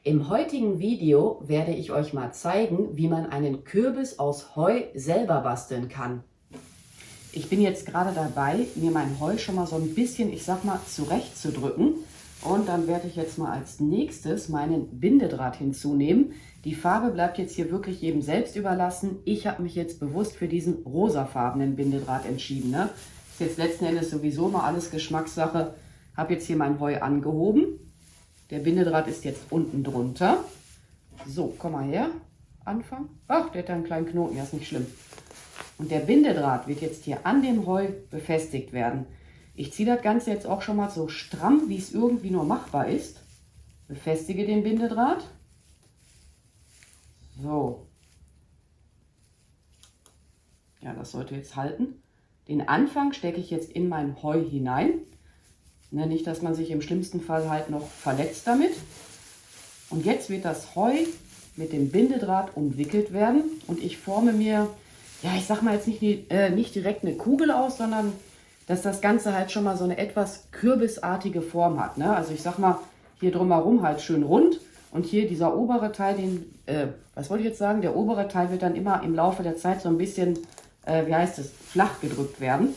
Im heutigen Video werde ich euch mal zeigen, wie man einen Kürbis aus Heu selber basteln kann. Ich bin jetzt gerade dabei, mir mein Heu schon mal so ein bisschen, ich sag mal, zurechtzudrücken. Und dann werde ich jetzt mal als nächstes meinen Bindedraht hinzunehmen. Die Farbe bleibt jetzt hier wirklich jedem selbst überlassen. Ich habe mich jetzt bewusst für diesen rosafarbenen Bindedraht entschieden. Ne? Ist jetzt letzten Endes sowieso mal alles Geschmackssache. Habe jetzt hier mein Heu angehoben. Der Bindedraht ist jetzt unten drunter. So, komm mal her. Anfang. Ach, der hat einen kleinen Knoten, ja, ist nicht schlimm. Und der Bindedraht wird jetzt hier an dem Heu befestigt werden. Ich ziehe das Ganze jetzt auch schon mal so stramm, wie es irgendwie nur machbar ist. Befestige den Bindedraht. So. Ja, das sollte jetzt halten. Den Anfang stecke ich jetzt in mein Heu hinein. Ne, nicht, dass man sich im schlimmsten Fall halt noch verletzt damit. Und jetzt wird das Heu mit dem Bindedraht umwickelt werden. Und ich forme mir, ja, ich sag mal jetzt nicht direkt eine Kugel aus, sondern dass das Ganze halt schon mal so eine etwas kürbisartige Form hat. Ne? Also ich sag mal, hier drumherum halt schön rund. Und hier dieser obere Teil, was wollte ich jetzt sagen? Der obere Teil wird dann immer im Laufe der Zeit so ein bisschen, flach gedrückt werden.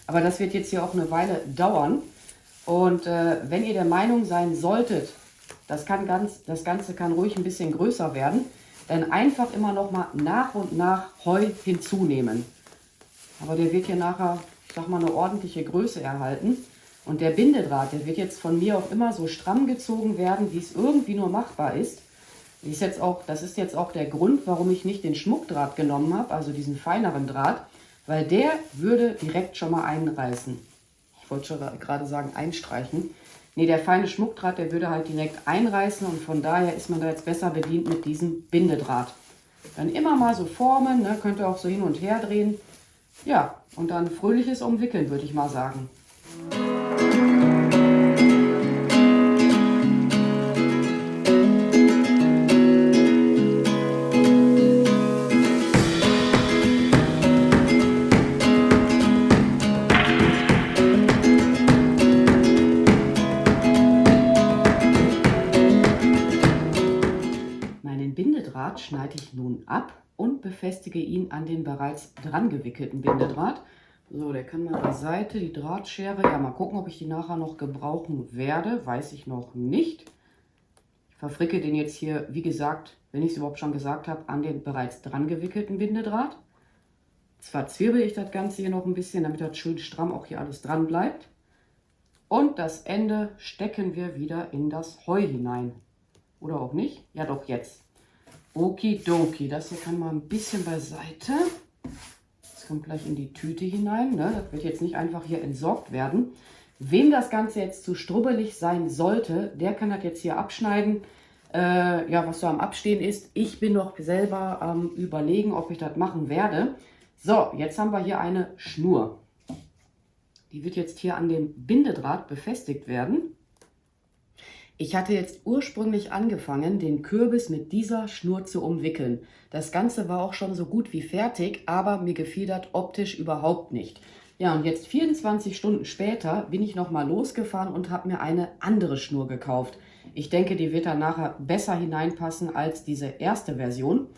Aber das wird jetzt hier auch eine Weile dauern. Und wenn ihr der Meinung sein solltet, das Ganze kann ruhig ein bisschen größer werden, dann einfach immer noch mal nach und nach Heu hinzunehmen. Aber der wird hier nachher, ich sag mal, eine ordentliche Größe erhalten. Und der Bindedraht, der wird jetzt von mir auch immer so stramm gezogen werden, wie es irgendwie nur machbar ist. Das ist jetzt auch der Grund, warum ich nicht den Schmuckdraht genommen habe, also diesen feineren Draht, weil der würde direkt schon mal einreißen. Ich wollte schon gerade sagen einstreichen. Ne, der feine Schmuckdraht, der würde halt direkt einreißen und von daher ist man da jetzt besser bedient mit diesem Bindedraht. Dann immer mal so formen, ne, könnt ihr auch so hin und her drehen. Ja, und dann fröhliches Umwickeln, würde ich mal sagen. Bindedraht schneide ich nun ab und befestige ihn an den bereits dran gewickelten Bindedraht. So, der kann mal beiseite, die Drahtschere. Ja, mal gucken, ob ich die nachher noch gebrauchen werde. Weiß ich noch nicht. Ich verfricke den jetzt hier, wie gesagt, wenn ich es überhaupt schon gesagt habe, an den bereits dran gewickelten Bindedraht. Zwar zwirbel ich das Ganze hier noch ein bisschen, damit das schön stramm auch hier alles dran bleibt. Und das Ende stecken wir wieder in das Heu hinein. Oder auch nicht? Ja, doch, jetzt. Okidoki, das hier kann mal ein bisschen beiseite. Das kommt gleich in die Tüte hinein. Ne? Das wird jetzt nicht einfach hier entsorgt werden. Wem das Ganze jetzt zu strubbelig sein sollte, der kann das jetzt hier abschneiden. Ja, was so am Abstehen ist. Ich bin noch selber am Überlegen, ob ich das machen werde. So, jetzt haben wir hier eine Schnur. Die wird jetzt hier an dem Bindedraht befestigt werden. Ich hatte jetzt ursprünglich angefangen, den Kürbis mit dieser Schnur zu umwickeln. Das Ganze war auch schon so gut wie fertig, aber mir gefiel das optisch überhaupt nicht. Ja, und jetzt 24 Stunden später bin ich nochmal losgefahren und habe mir eine andere Schnur gekauft. Ich denke, die wird dann nachher besser hineinpassen als diese erste Version.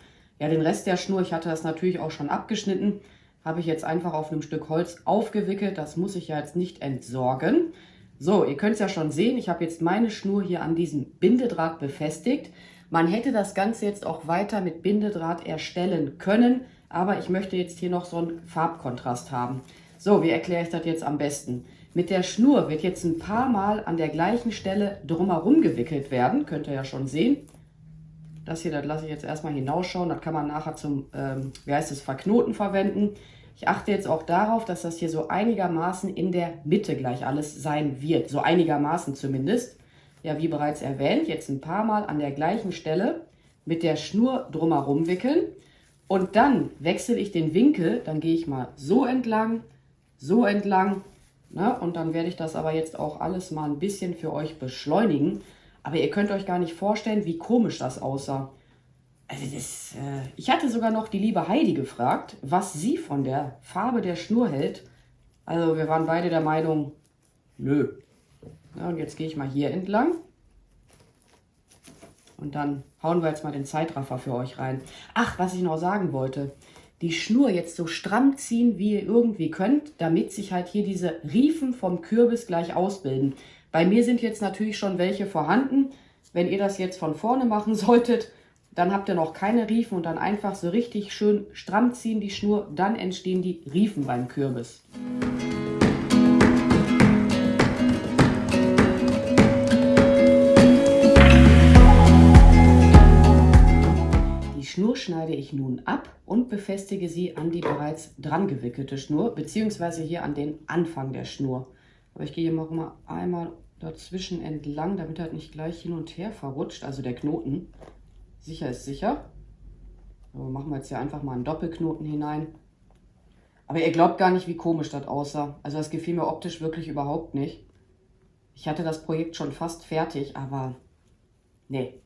Ja, den Rest der Schnur, ich hatte das natürlich auch schon abgeschnitten, habe ich jetzt einfach auf einem Stück Holz aufgewickelt. Das muss ich ja jetzt nicht entsorgen. So, ihr könnt es ja schon sehen, ich habe jetzt meine Schnur hier an diesem Bindedraht befestigt. Man hätte das Ganze jetzt auch weiter mit Bindedraht erstellen können, aber ich möchte jetzt hier noch so einen Farbkontrast haben. So, wie erkläre ich das jetzt am besten? Mit der Schnur wird jetzt ein paar Mal an der gleichen Stelle drumherum gewickelt werden, könnt ihr ja schon sehen. Das hier, das lasse ich jetzt erstmal hinausschauen, das kann man nachher zum, Verknoten verwenden. Ich achte jetzt auch darauf, dass das hier so einigermaßen in der Mitte gleich alles sein wird. So einigermaßen zumindest. Ja, wie bereits erwähnt, jetzt ein paar Mal an der gleichen Stelle mit der Schnur drumherum wickeln. Und dann wechsle ich den Winkel. Dann gehe ich mal so entlang. Ne? Und dann werde ich das aber jetzt auch alles mal ein bisschen für euch beschleunigen. Aber ihr könnt euch gar nicht vorstellen, wie komisch das aussah. Also ich hatte sogar noch die liebe Heidi gefragt, was sie von der Farbe der Schnur hält. Also wir waren beide der Meinung, nö. Ja, und jetzt gehe ich mal hier entlang. Und dann hauen wir jetzt mal den Zeitraffer für euch rein. Ach, was ich noch sagen wollte. Die Schnur jetzt so stramm ziehen, wie ihr irgendwie könnt, damit sich halt hier diese Riefen vom Kürbis gleich ausbilden. Bei mir sind jetzt natürlich schon welche vorhanden. Wenn ihr das jetzt von vorne machen solltet, dann habt ihr noch keine Riefen und dann einfach so richtig schön stramm ziehen die Schnur. Dann entstehen die Riefen beim Kürbis. Die Schnur schneide ich nun ab und befestige sie an die bereits dran gewickelte Schnur, beziehungsweise hier an den Anfang der Schnur. Aber ich gehe hier mal einmal dazwischen entlang, damit er nicht gleich hin und her verrutscht, also der Knoten. Sicher ist sicher. So, machen wir jetzt hier einfach mal einen Doppelknoten hinein. Aber ihr glaubt gar nicht, wie komisch das aussah. Also das gefiel mir optisch wirklich überhaupt nicht. Ich hatte das Projekt schon fast fertig, aber nee.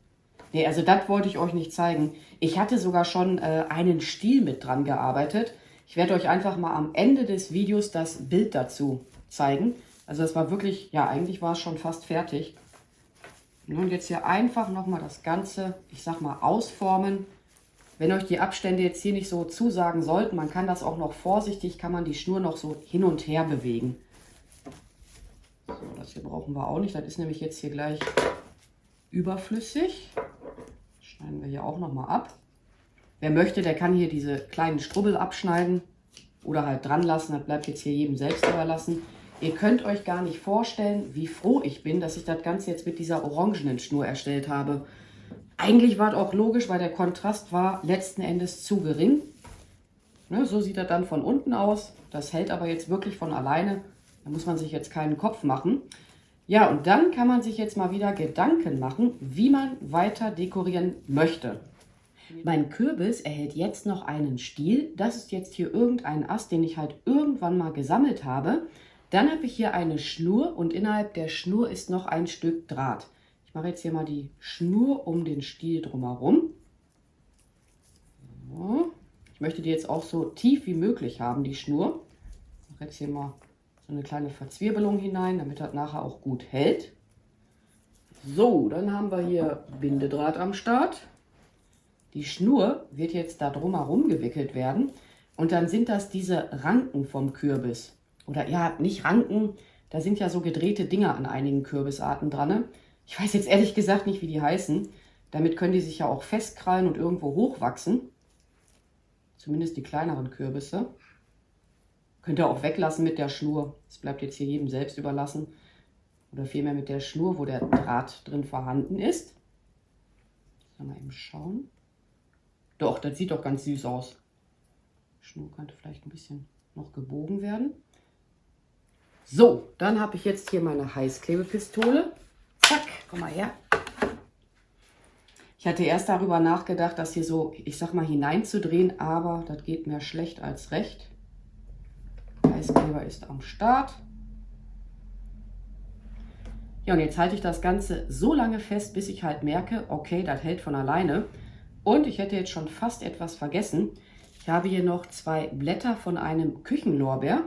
Nee, also das wollte ich euch nicht zeigen. Ich hatte sogar schon einen Stiel mit dran gearbeitet. Ich werde euch einfach mal am Ende des Videos das Bild dazu zeigen. Also das war wirklich, ja, eigentlich war es schon fast fertig. Und jetzt hier einfach nochmal das Ganze, ich sag mal, ausformen. Wenn euch die Abstände jetzt hier nicht so zusagen sollten, man kann das auch noch vorsichtig, kann man die Schnur noch so hin und her bewegen. So, das hier brauchen wir auch nicht. Das ist nämlich jetzt hier gleich überflüssig. Das schneiden wir hier auch nochmal ab. Wer möchte, der kann hier diese kleinen Strubbel abschneiden oder halt dran lassen. Das bleibt jetzt hier jedem selbst überlassen. Ihr könnt euch gar nicht vorstellen, wie froh ich bin, dass ich das Ganze jetzt mit dieser orangenen Schnur erstellt habe. Eigentlich war es auch logisch, weil der Kontrast war letzten Endes zu gering. Ne, so sieht das dann von unten aus. Das hält aber jetzt wirklich von alleine. Da muss man sich jetzt keinen Kopf machen. Ja, und dann kann man sich jetzt mal wieder Gedanken machen, wie man weiter dekorieren möchte. Mein Kürbis erhält jetzt noch einen Stiel. Das ist jetzt hier irgendein Ast, den ich halt irgendwann mal gesammelt habe. Dann habe ich hier eine Schnur und innerhalb der Schnur ist noch ein Stück Draht. Ich mache jetzt hier mal die Schnur um den Stiel drumherum. So. Ich möchte die jetzt auch so tief wie möglich haben, die Schnur. Ich mache jetzt hier mal so eine kleine Verzwirbelung hinein, damit das nachher auch gut hält. So, dann haben wir hier Bindedraht am Start. Die Schnur wird jetzt da drumherum gewickelt werden und dann sind das diese Ranken vom Kürbis. Oder ja, nicht Ranken, da sind ja so gedrehte Dinger an einigen Kürbisarten dran. Ne? Ich weiß jetzt ehrlich gesagt nicht, wie die heißen. Damit können die sich ja auch festkrallen und irgendwo hochwachsen. Zumindest die kleineren Kürbisse. Könnt ihr auch weglassen mit der Schnur. Das bleibt jetzt hier jedem selbst überlassen. Oder vielmehr mit der Schnur, wo der Draht drin vorhanden ist. Mal eben schauen. Doch, das sieht doch ganz süß aus. Die Schnur könnte vielleicht ein bisschen noch gebogen werden. So, dann habe ich jetzt hier meine Heißklebepistole. Zack, komm mal her. Ich hatte erst darüber nachgedacht, das hier so, ich sag mal, hineinzudrehen, aber das geht mehr schlecht als recht. Der Heißkleber ist am Start. Ja, und jetzt halte ich das Ganze so lange fest, bis ich halt merke, okay, das hält von alleine. Und ich hätte jetzt schon fast etwas vergessen. Ich habe hier noch 2 Blätter von einem Küchenlorbeer.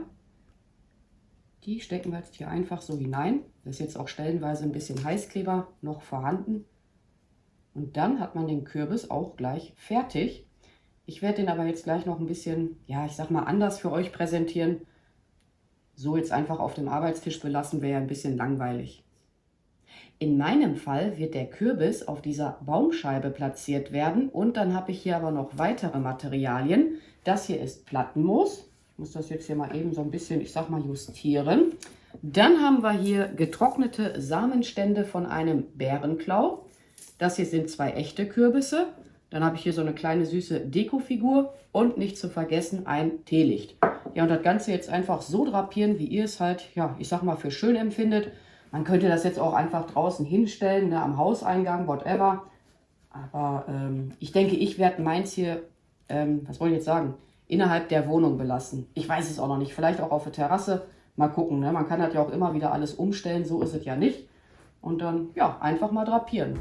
Die stecken wir jetzt hier einfach so hinein. Da ist jetzt auch stellenweise ein bisschen Heißkleber noch vorhanden. Und dann hat man den Kürbis auch gleich fertig. Ich werde den aber jetzt gleich noch ein bisschen, ja, ich sag mal, anders für euch präsentieren. So jetzt einfach auf dem Arbeitstisch belassen, wäre ja ein bisschen langweilig. In meinem Fall wird der Kürbis auf dieser Baumscheibe platziert werden und dann habe ich hier aber noch weitere Materialien. Das hier ist Plattenmoos. Ich muss das jetzt hier mal eben so ein bisschen, ich sag mal, justieren. Dann haben wir hier getrocknete Samenstände von einem Bärenklau. Das hier sind 2 echte Kürbisse. Dann habe ich hier so eine kleine süße Dekofigur und nicht zu vergessen ein Teelicht. Ja, und das Ganze jetzt einfach so drapieren, wie ihr es halt, ja, ich sag mal, für schön empfindet. Man könnte das jetzt auch einfach draußen hinstellen, ne, am Hauseingang, whatever. Aber ich denke, ich werde meins hier, was wollte ich jetzt sagen, innerhalb der Wohnung belassen. Ich weiß es auch noch nicht, vielleicht auch auf der Terrasse. Mal gucken, ne? Man kann das ja auch immer wieder alles umstellen, so ist es ja nicht. Und dann, ja, einfach mal drapieren.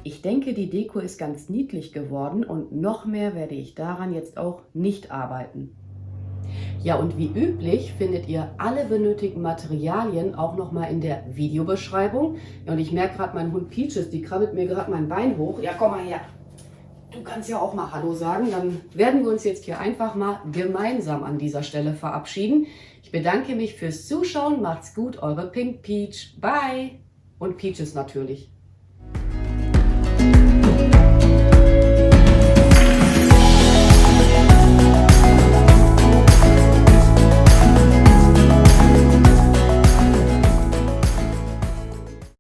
Ich denke, die Deko Deko ist ganz niedlich geworden und noch mehr werde ich daran jetzt auch nicht arbeiten. Ja, und wie üblich findet ihr alle benötigten Materialien auch nochmal in der Videobeschreibung. Ja, und ich merke gerade, mein Hund Peaches, die krabbelt mir gerade mein Bein hoch. Ja, komm mal her. Du kannst ja auch mal Hallo sagen. Dann werden wir uns jetzt hier einfach mal gemeinsam an dieser Stelle verabschieden. Ich bedanke mich fürs Zuschauen. Macht's gut, eure Pink Peach. Bye. Und Peaches natürlich.